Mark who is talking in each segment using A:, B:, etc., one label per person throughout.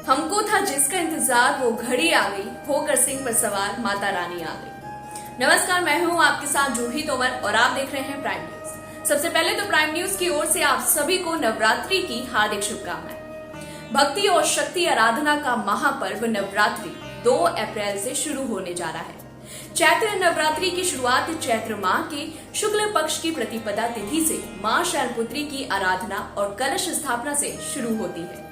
A: हमको था जिसका इंतजार वो घड़ी आ गई, होकर सिंह पर सवार माता रानी आ गई। नमस्कार, मैं हूं आपके साथ जूही तोमर और आप देख रहे हैं प्राइम न्यूज। सबसे पहले तो प्राइम न्यूज की ओर से आप सभी को नवरात्रि की हार्दिक शुभकामनाएं। भक्ति और शक्ति आराधना का महापर्व नवरात्रि 2 अप्रैल से शुरू होने जा रहा है। चैत्र नवरात्रि की शुरुआत चैत्र माह के शुक्ल पक्ष की प्रतिपदा तिथि से मां शैलपुत्री की आराधना और कलश स्थापना से शुरू होती है।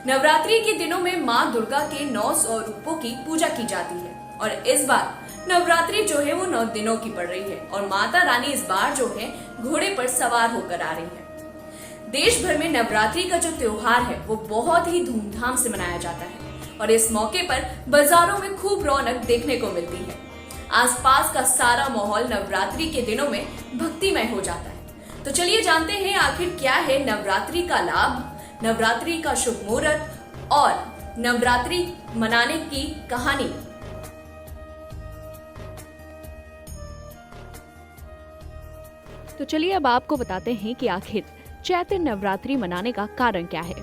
A: नवरात्रि के दिनों में मां दुर्गा के 900 रूपों की पूजा की जाती है और इस बार नवरात्रि जो है वो 9 दिनों की पड़ रही है और माता रानी इस बार जो है घोड़े पर सवार होकर आ रही है। देश भर में नवरात्रि का जो त्योहार है वो बहुत ही धूमधाम से मनाया जाता है और इस मौके पर बाजारों में खूब रौनक देखने को मिलती है। आसपास का सारा माहौल नवरात्रि के दिनों में भक्तिमय हो जाता है। तो चलिए जानते हैं आखिर क्या है नवरात्रि का लाभ, नवरात्रि का शुभ मुहूर्त और नवरात्रि मनाने की कहानी।
B: तो चलिए अब आपको बताते हैं कि आखिर चैत्र नवरात्रि मनाने का कारण क्या है।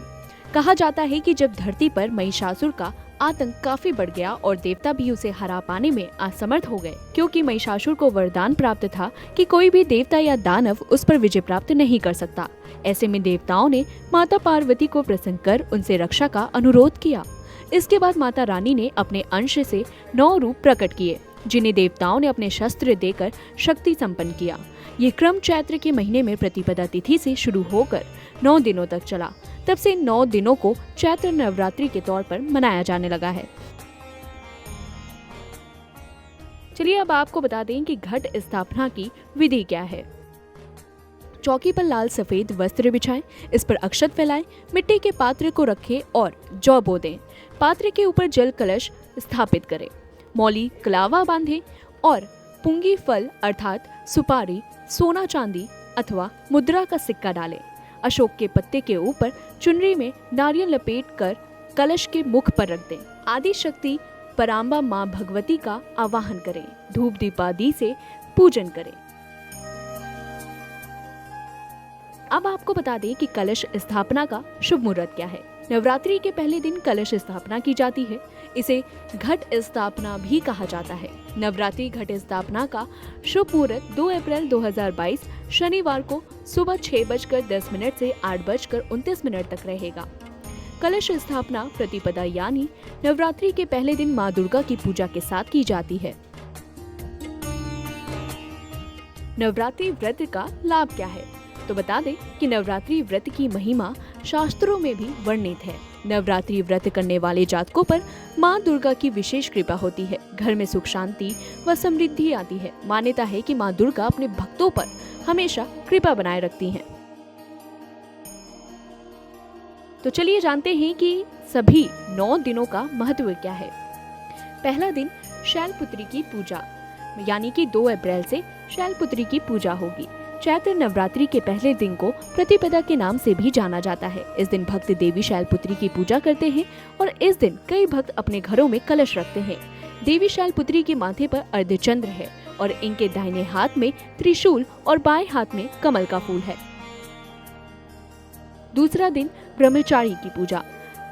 B: कहा जाता है कि जब धरती पर महिषासुर का आतंक काफी बढ़ गया और देवता भी उसे हरा पाने में असमर्थ हो गए, क्योंकि महिषासुर को वरदान प्राप्त था कि कोई भी देवता या दानव उस पर विजय प्राप्त नहीं कर सकता। ऐसे में देवताओं ने माता पार्वती को प्रसन्न कर उनसे रक्षा का अनुरोध किया। इसके बाद माता रानी ने अपने अंश से 9 रूप प्रकट किए, जिन्हें देवताओं ने अपने शस्त्र देकर शक्ति संपन्न किया। ये क्रम चैत्र के महीने में प्रतिपदा तिथि से शुरू होकर 9 दिनों तक चला। तब से 9 दिनों को चैत्र नवरात्रि के तौर पर मनाया जाने लगा है। चलिए अब आपको बता दें कि घट स्थापना की विधि क्या है। चौकी पर लाल सफेद वस्त्र बिछाएं, इस पर अक्षत फैलाएं, मिट्टी के पात्र को रखें और जौ बो दें। पात्र के ऊपर जल कलश स्थापित करें, मौली कलावा बांधें और पुंगी फल अर्थात सुपारी, सोना चांदी अथवा मुद्रा का सिक्का डालें। अशोक के पत्ते के ऊपर चुनरी में नारियल लपेट कर कलश के मुख पर रख दें। आदि शक्ति पराम्बा मां भगवती का आवाहन करें। धूप दीपादि से पूजन करें। अब आपको बता दें कि कलश स्थापना का शुभ मुहूर्त क्या है। नवरात्रि के पहले दिन कलश स्थापना की जाती है। इसे घट स्थापना भी कहा जाता है। नवरात्रि घट स्थापना का शुभ मुहूर्त 2 अप्रैल 2022 शनिवार को सुबह 6:10 से 8:29 तक रहेगा। कलश स्थापना प्रतिपदा यानी नवरात्रि के पहले दिन मां दुर्गा की पूजा के साथ की जाती है। नवरात्रि व्रत का लाभ क्या है, तो बता दें कि नवरात्रि व्रत की महिमा शास्त्रों में भी वर्णित है। नवरात्रि व्रत करने वाले जातकों पर मां दुर्गा की विशेष कृपा होती है। घर में सुख शांति व समृद्धि आती है। मान्यता है कि मां दुर्गा अपने भक्तों पर हमेशा कृपा बनाए रखती हैं। तो चलिए जानते हैं कि सभी 9 दिनों का महत्व क्या है। पहला दिन शैलपुत्री की पूजा, यानी कि 2 अप्रैल से शैलपुत्री की पूजा होगी। चैत्र नवरात्रि के पहले दिन को प्रतिपदा के नाम से भी जाना जाता है। इस दिन भक्त देवी शैलपुत्री की पूजा करते हैं और इस दिन कई भक्त अपने घरों में कलश रखते हैं। देवी शैलपुत्री के माथे पर अर्धचंद्र है और इनके दाहिने हाथ में त्रिशूल और बाएं हाथ में कमल का फूल है। दूसरा दिन ब्रह्मचारी की पूजा,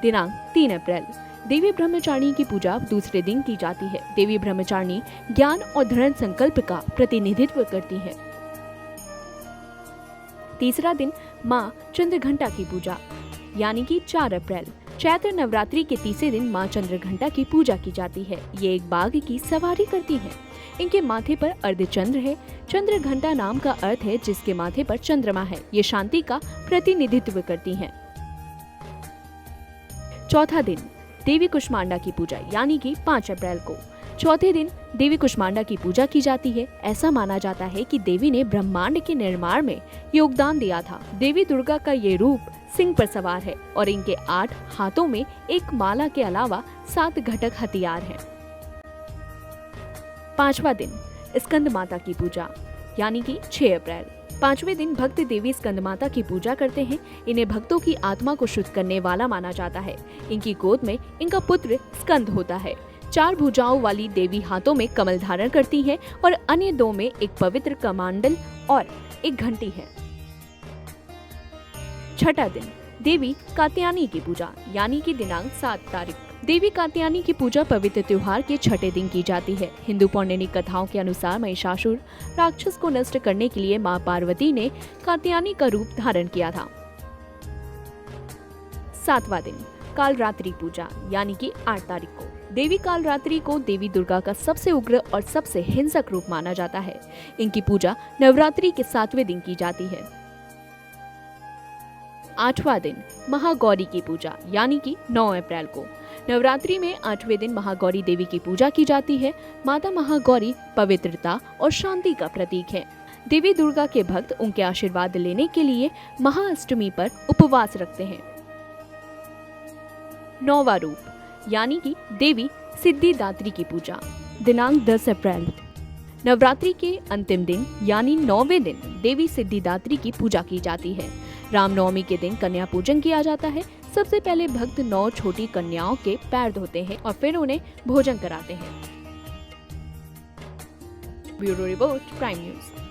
B: दिनांक 3 अप्रैल। देवी ब्रह्मचारिणी की पूजा दूसरे दिन की जाती है। देवी ब्रह्मचारिणी ज्ञान और दृढ़ संकल्प का प्रतिनिधित्व करती है। तीसरा दिन मां चंद्रघंटा की पूजा, यानी कि 4 अप्रैल। चैत्र नवरात्रि के तीसरे दिन मां चंद्रघंटा की पूजा की जाती है। ये एक बाघ की सवारी करती हैं। इनके माथे पर अर्धचंद्र है। चंद्रघंटा नाम का अर्थ है जिसके माथे पर चंद्रमा है। ये शांति का प्रतिनिधित्व करती हैं। चौथा दिन देवी कुष्मांडा की पूजा, यानी कि 5 अप्रैल को। चौथे दिन देवी कुष्मांडा की पूजा की जाती है। ऐसा माना जाता है कि देवी ने ब्रह्मांड के निर्माण में योगदान दिया था। देवी दुर्गा का ये रूप सिंह पर सवार है और इनके 8 हाथों में एक माला के अलावा 7 घटक हथियार हैं। 5वां दिन स्कंद माता की पूजा, यानी कि 6 अप्रैल। 5वें दिन भक्त देवी स्कंद माता की पूजा करते हैं। इन्हें भक्तों की आत्मा को शुद्ध करने वाला माना जाता है। इनकी गोद में इनका पुत्र स्कंद होता है। 4 भुजाओं वाली देवी हाथों में कमल धारण करती है और अन्य 2 में एक पवित्र कमंडल और एक घंटी है। छठा दिन देवी कात्यायनी की पूजा यानी कि दिनांक 7 तारीख। देवी कात्यायनी की पूजा पवित्र त्योहार के छठे दिन की जाती है। हिंदू पौराणिक कथाओं के अनुसार महिषासुर राक्षस को नष्ट करने के लिए मां पार्वती ने कात्यायनी का रूप धारण किया था। 7वां दिन कालरात्रि पूजा यानी कि 8 तारीख को। देवी कालरात्रि को देवी दुर्गा का सबसे उग्र और सबसे हिंसक रूप माना जाता है। इनकी पूजा नवरात्रि के 7वें दिन की जाती है। 8वां दिन महागौरी की पूजा यानी कि 9 अप्रैल को। नवरात्रि में 8वें दिन महागौरी देवी की पूजा की जाती है। माता महागौरी पवित्रता और शांति का प्रतीक है। देवी दुर्गा के भक्त उनके आशीर्वाद लेने के लिए महाअष्टमी पर उपवास रखते हैं। 9वां रूप यानी कि देवी सिद्धिदात्री की पूजा दिनांक 10 अप्रैल। नवरात्रि के अंतिम दिन यानी 9वें दिन देवी सिद्धिदात्री की पूजा की जाती है। रामनवमी के दिन कन्या पूजन किया जाता है। सबसे पहले भक्त 9 छोटी कन्याओं के पैर धोते हैं और फिर उन्हें भोजन कराते हैं। Bureau report, prime news.